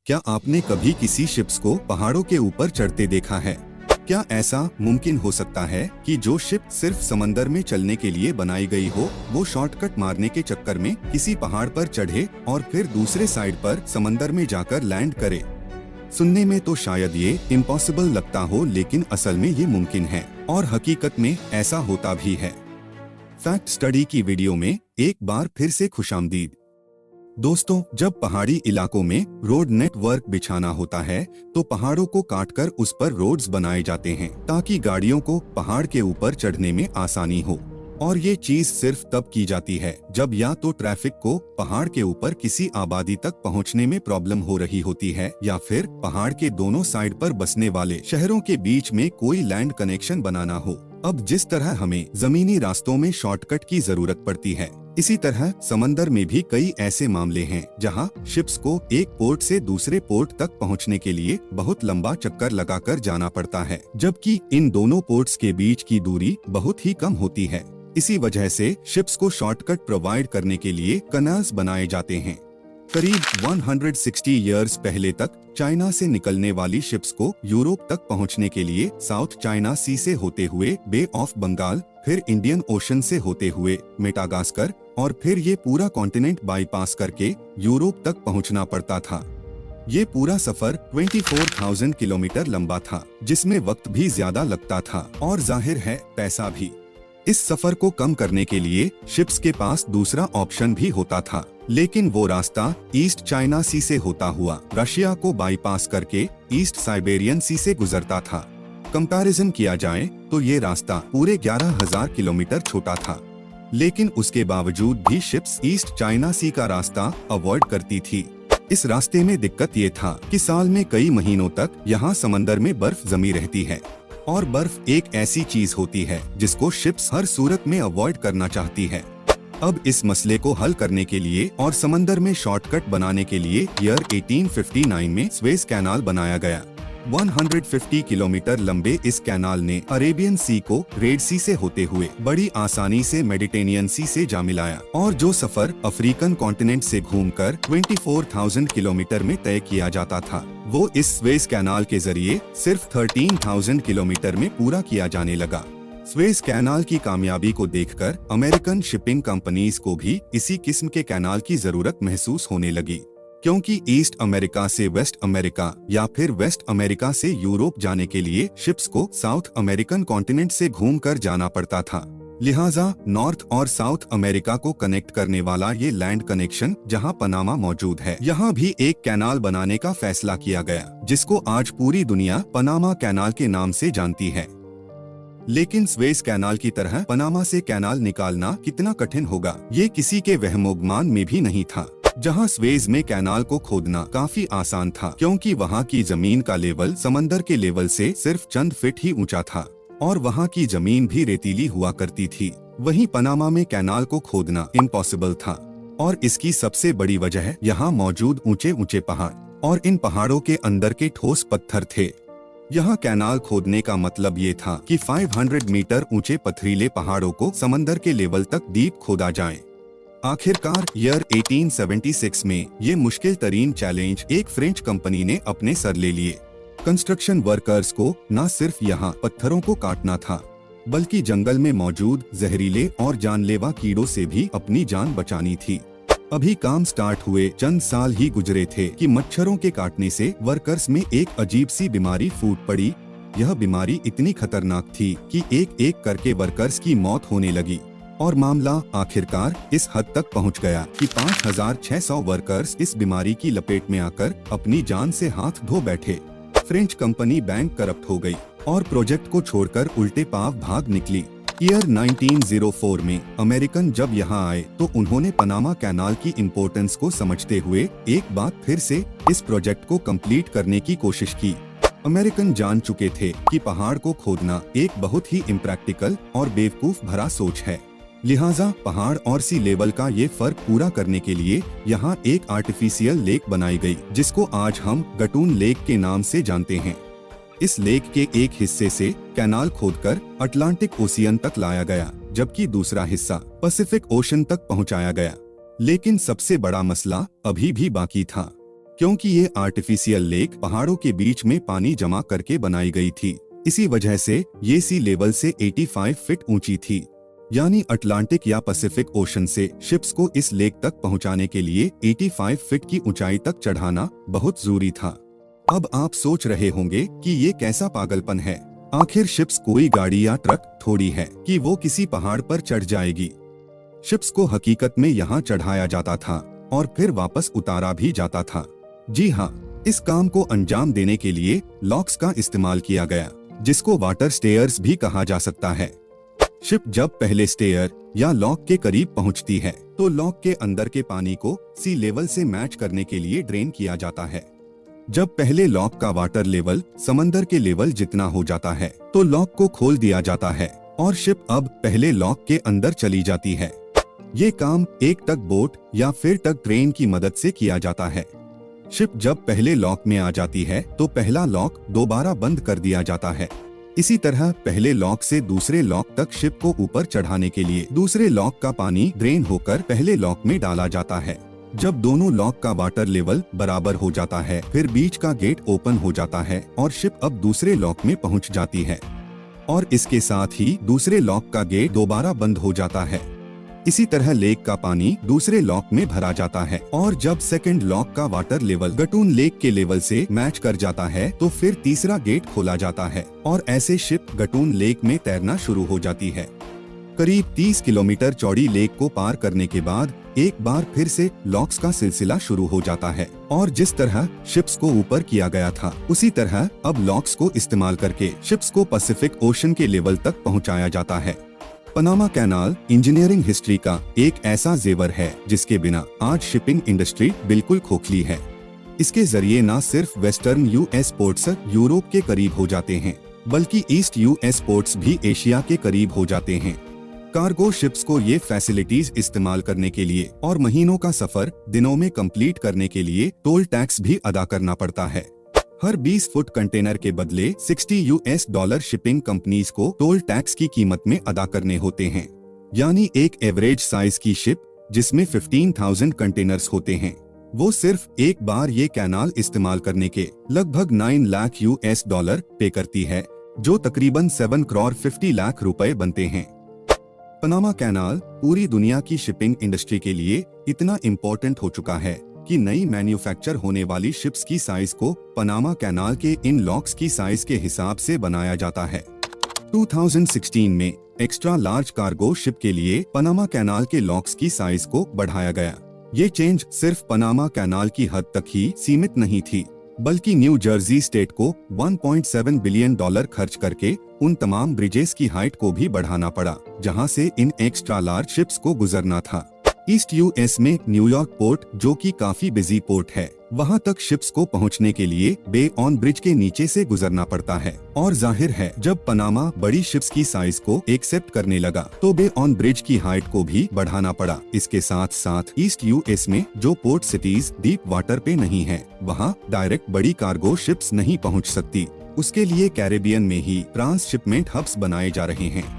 क्या आपने कभी किसी शिप्स को पहाड़ों के ऊपर चढ़ते देखा है? क्या ऐसा मुमकिन हो सकता है कि जो शिप सिर्फ समंदर में चलने के लिए बनाई गई हो, वो शॉर्टकट मारने के चक्कर में किसी पहाड़ पर चढ़े और फिर दूसरे साइड पर समंदर में जाकर लैंड करे? सुनने में तो शायद ये इम्पॉसिबल लगता हो, लेकिन असल में ये मुमकिन है और हकीकत में ऐसा होता भी है। फैक्ट स्टडी की वीडियो में एक बार फिर से खुशामदीद। दोस्तों, जब पहाड़ी इलाकों में रोड नेटवर्क बिछाना होता है तो पहाड़ों को काटकर उस पर रोड्स बनाए जाते हैं ताकि गाड़ियों को पहाड़ के ऊपर चढ़ने में आसानी हो। और ये चीज सिर्फ तब की जाती है जब या तो ट्रैफिक को पहाड़ के ऊपर किसी आबादी तक पहुंचने में प्रॉब्लम हो रही होती है, या फिर पहाड़ के दोनों साइड पर बसने वाले शहरों के बीच में कोई लैंड कनेक्शन बनाना हो। अब जिस तरह हमें जमीनी रास्तों में शॉर्टकट की जरूरत पड़ती है, इसी तरह समंदर में भी कई ऐसे मामले हैं जहां शिप्स को एक पोर्ट से दूसरे पोर्ट तक पहुंचने के लिए बहुत लंबा चक्कर लगाकर जाना पड़ता है, जबकि इन दोनों पोर्ट्स के बीच की दूरी बहुत ही कम होती है। इसी वजह से शिप्स को शॉर्टकट प्रोवाइड करने के लिए कनाल्स बनाए जाते हैं। करीब 160 इयर्स पहले तक चाइना से निकलने वाली शिप्स को यूरोप तक पहुंचने के लिए साउथ चाइना सी से होते हुए बे ऑफ बंगाल, फिर इंडियन ओशन से होते हुए मेडागास्कर और फिर ये पूरा कॉन्टिनेंट बाईपास करके यूरोप तक पहुंचना पड़ता था। ये पूरा सफर 24,000 किलोमीटर लंबा था, जिसमें वक्त भी ज्यादा लगता था और जाहिर है पैसा भी। इस सफर को कम करने के लिए शिप्स के पास दूसरा ऑप्शन भी होता था, लेकिन वो रास्ता ईस्ट चाइना सी से होता हुआ रशिया को बाईपास करके ईस्ट साइबेरियन सी से गुजरता था। कंपैरिजन किया जाए तो ये रास्ता पूरे 11,000 किलोमीटर छोटा था, लेकिन उसके बावजूद भी शिप्स ईस्ट चाइना सी का रास्ता अवॉइड करती थी। इस रास्ते में दिक्कत ये था कि साल में कई महीनों तक यहाँ समंदर में बर्फ जमी रहती है, और बर्फ एक ऐसी चीज होती है जिसको शिप्स हर सूरत में अवॉइड करना चाहती है। अब इस मसले को हल करने के लिए और समंदर में शॉर्टकट बनाने के लिए ईयर 1859 में स्वेज कैनाल बनाया गया। 150 किलोमीटर लंबे इस कैनाल ने अरेबियन सी को रेड सी से होते हुए बड़ी आसानी से मेडिटेरेनियन सी से जा मिलाया, और जो सफर अफ्रीकन कॉन्टिनेंट से घूमकर 24,000 किलोमीटर में तय किया जाता था, वो इस स्वेज कैनाल के जरिए सिर्फ 13,000 किलोमीटर में पूरा किया जाने लगा। स्वेज कैनाल की कामयाबी को देखकर अमेरिकन शिपिंग कंपनीज को भी इसी किस्म के कैनाल की जरूरत महसूस होने लगी, क्योंकि ईस्ट अमेरिका से वेस्ट अमेरिका या फिर वेस्ट अमेरिका से यूरोप जाने के लिए शिप्स को साउथ अमेरिकन कॉन्टिनेंट से घूमकर जाना पड़ता था। लिहाजा नॉर्थ और साउथ अमेरिका को कनेक्ट करने वाला ये लैंड कनेक्शन जहां पनामा मौजूद है, यहां भी एक कैनाल बनाने का फैसला किया गया, जिसको आज पूरी दुनिया पनामा कैनाल के नाम से जानती है। लेकिन स्वेज कैनाल की तरह पनामा से कैनाल निकालना कितना कठिन होगा, ये किसी के वहमोगुमान में भी नहीं था। जहां स्वेज में कैनाल को खोदना काफी आसान था, क्योंकि वहां की जमीन का लेवल समंदर के लेवल से सिर्फ चंद फीट ही ऊंचा था और वहां की जमीन भी रेतीली हुआ करती थी। वहीं पनामा में कैनाल को खोदना इम्पॉसिबल था, और इसकी सबसे बड़ी वजह यहाँ मौजूद ऊंचे ऊंचे पहाड़ और इन पहाड़ों के अंदर के ठोस पत्थर थे। यहाँ कैनाल खोदने का मतलब ये था कि 500 मीटर ऊंचे पथरीले पहाड़ों को समंदर के लेवल तक डीप खोदा जाए। आखिरकार ईयर 1876 में ये मुश्किल तरीन चैलेंज एक फ्रेंच कंपनी ने अपने सर ले लिए। कंस्ट्रक्शन वर्कर्स को न सिर्फ यहाँ पत्थरों को काटना था, बल्कि जंगल में मौजूद जहरीले और जानलेवा कीड़ों से भी अपनी जान बचानी थी। अभी काम स्टार्ट हुए चंद साल ही गुजरे थे कि मच्छरों के काटने से वर्कर्स में एक अजीब सी बीमारी फूट पड़ी। यह बीमारी इतनी खतरनाक थी कि एक एक करके वर्कर्स की मौत होने लगी, और मामला आखिरकार इस हद तक पहुंच गया कि 5,600 वर्कर्स इस बीमारी की लपेट में आकर अपनी जान से हाथ धो बैठे। फ्रेंच कंपनी बैंक करप्ट हो गई और प्रोजेक्ट को छोड़कर उल्टे पांव भाग निकली। ईयर 1904 में अमेरिकन जब यहाँ आए तो उन्होंने पनामा कैनाल की इम्पोर्टेंस को समझते हुए एक बार फिर से इस प्रोजेक्ट को कंप्लीट करने की कोशिश की। अमेरिकन जान चुके थे कि पहाड़ को खोदना एक बहुत ही इम्प्रैक्टिकल और बेवकूफ भरा सोच है, लिहाजा पहाड़ और सी लेवल का ये फर्क पूरा करने के लिए यहाँ एक आर्टिफिशियल लेक बनाई गई, जिसको आज हम गटून लेक के नाम से जानते हैं। इस लेक के एक हिस्से से कैनाल खोदकर अटलांटिक ओशियन तक लाया गया, जबकि दूसरा हिस्सा पैसिफिक ओशन तक पहुंचाया गया। लेकिन सबसे बड़ा मसला अभी भी बाकी था। क्योंकि ये आर्टिफिशियल लेक पहाड़ों के बीच में पानी जमा करके बनाई गई थी। इसी वजह से ये सी लेवल से 85 फीट ऊंची थी। यानी अटलांटिक या पैसिफिक ओशन से शिप्स को इस लेक तक पहुंचाने के लिए 85 फीट की ऊंचाई तक चढ़ाना बहुत जरूरी था। अब आप सोच रहे होंगे कि ये कैसा पागलपन है। आखिर शिप्स कोई गाड़ी या ट्रक थोड़ी है कि वो किसी पहाड़ पर चढ़ जाएगी। शिप्स को हकीकत में यहाँ चढ़ाया जाता था और फिर वापस उतारा भी जाता था। जी हाँ, इस काम को अंजाम देने के लिए लॉक्स का इस्तेमाल किया गया, जिसको वाटर स्टेयर्स भी कहा जा सकता है। शिप जब पहले स्टेयर या लॉक के करीब पहुंचती है तो लॉक के अंदर के पानी को सी लेवल से मैच करने के लिए ड्रेन किया जाता है। जब पहले लॉक का वाटर लेवल समंदर के लेवल जितना हो जाता है तो लॉक को खोल दिया जाता है और शिप अब पहले लॉक के अंदर चली जाती है। ये काम एक टग बोट या फिर टग ट्रेन की मदद से किया जाता है। शिप जब पहले लॉक में आ जाती है तो पहला लॉक दोबारा बंद कर दिया जाता है। इसी तरह पहले लॉक से दूसरे लॉक तक शिप को ऊपर चढ़ाने के लिए दूसरे लॉक का पानी ड्रेन होकर पहले लॉक में डाला जाता है। जब दोनों लॉक का वाटर लेवल बराबर हो जाता है फिर बीच का गेट ओपन हो जाता है और शिप अब दूसरे लॉक में पहुंच जाती है और इसके साथ ही दूसरे लॉक का गेट दोबारा बंद हो जाता है। इसी तरह लेक का पानी दूसरे लॉक में भरा जाता है और जब सेकंड लॉक का वाटर लेवल गटून लेक के लेवल से मैच कर जाता है तो फिर तीसरा गेट खोला जाता है और ऐसे शिप गटून लेक में तैरना शुरू हो जाती है। करीब 30 किलोमीटर चौड़ी लेक को पार करने के बाद एक बार फिर से लॉक्स का सिलसिला शुरू हो जाता है और जिस तरह शिप्स को ऊपर किया गया था उसी तरह अब लॉक्स को इस्तेमाल करके शिप्स को पैसिफिक ओशन के लेवल तक पहुंचाया जाता है। पनामा कैनाल इंजीनियरिंग हिस्ट्री का एक ऐसा जेवर है जिसके बिना आज शिपिंग इंडस्ट्री बिल्कुल खोखली है। इसके जरिए न सिर्फ वेस्टर्न यूएस पोर्ट्स यूरोप के करीब हो जाते हैं बल्कि ईस्ट यूएस पोर्ट्स भी एशिया के करीब हो जाते हैं। कार्गो शिप्स को ये फैसिलिटीज इस्तेमाल करने के लिए और महीनों का सफर दिनों में कंप्लीट करने के लिए टोल टैक्स भी अदा करना पड़ता है। हर 20 फुट कंटेनर के बदले $60 शिपिंग कंपनीज को टोल टैक्स की कीमत में अदा करने होते हैं। यानी एक एवरेज साइज की शिप जिसमें 15,000 कंटेनर्स होते हैं वो सिर्फ एक बार ये कैनाल इस्तेमाल करने के लगभग $9 लाख पे करती है, जो तकरीबन 7 करोड़ 50 लाख रुपए बनते हैं। पनामा कैनाल पूरी दुनिया की शिपिंग इंडस्ट्री के लिए इतना इम्पोर्टेंट हो चुका है कि नई मैन्युफैक्चर होने वाली शिप्स की साइज को पनामा कैनाल के इन लॉक्स की साइज के हिसाब से बनाया जाता है। 2016 में एक्स्ट्रा लार्ज कार्गो शिप के लिए पनामा कैनाल के लॉक्स की साइज को बढ़ाया गया। ये चेंज सिर्फ पनामा कैनाल की हद तक ही सीमित नहीं थी बल्कि न्यू जर्सी स्टेट को $1.7 बिलियन खर्च करके उन तमाम ब्रिजेस की हाइट को भी बढ़ाना पड़ा जहां से इन एक्स्ट्रा लार्ज शिप्स को गुजरना था। ईस्ट यूएस में न्यूयॉर्क पोर्ट जो कि काफी बिजी पोर्ट है, वहां तक शिप्स को पहुंचने के लिए बे ऑन ब्रिज के नीचे से गुजरना पड़ता है और जाहिर है जब पनामा बड़ी शिप्स की साइज को एक्सेप्ट करने लगा तो बे ऑन ब्रिज की हाइट को भी बढ़ाना पड़ा। इसके साथ साथ ईस्ट यूएस में जो पोर्ट सिटीज डीप वाटर पे नहीं है वहाँ डायरेक्ट बड़ी कार्गो शिप्स नहीं पहुँच सकती। उसके लिए कैरेबियन में ही ट्रांसशिपमेंट हब्स बनाए जा रहे हैं।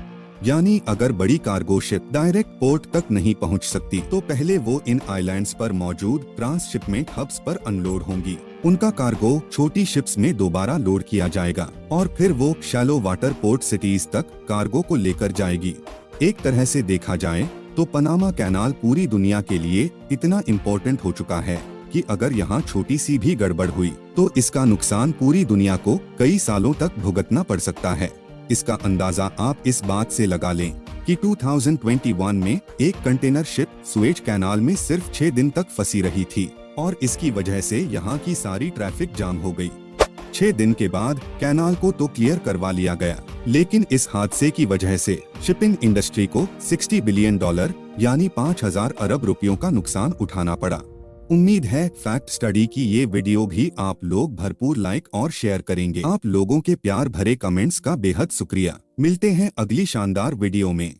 यानी अगर बड़ी कार्गो शिप डायरेक्ट पोर्ट तक नहीं पहुंच सकती तो पहले वो इन आइलैंड्स पर मौजूद ट्रांसशिपमेंट हब्स पर अनलोड होंगी। उनका कार्गो छोटी शिप्स में दोबारा लोड किया जाएगा और फिर वो शैलो वाटर पोर्ट सिटीज तक कार्गो को लेकर जाएगी। एक तरह से देखा जाए तो पनामा कैनाल पूरी दुनिया के लिए इतना इम्पोर्टेंट हो चुका है कि अगर यहाँ छोटी सी भी गड़बड़ हुई तो इसका नुकसान पूरी दुनिया को कई सालों तक भुगतना पड़ सकता है। इसका अंदाजा आप इस बात से लगा लें कि 2021 में एक कंटेनर शिप सुएज कैनाल में सिर्फ 6 दिन तक फंसी रही थी और इसकी वजह से यहाँ की सारी ट्रैफिक जाम हो गई। 6 दिन के बाद कैनाल को तो क्लियर करवा लिया गया, लेकिन इस हादसे की वजह से शिपिंग इंडस्ट्री को $60 बिलियन यानी 5,000 अरब रुपयों का नुकसान उठाना पड़ा। उम्मीद है फैक्ट स्टडी की ये वीडियो भी आप लोग भरपूर लाइक और शेयर करेंगे। आप लोगों के प्यार भरे कमेंट्स का बेहद शुक्रिया। मिलते हैं अगली शानदार वीडियो में।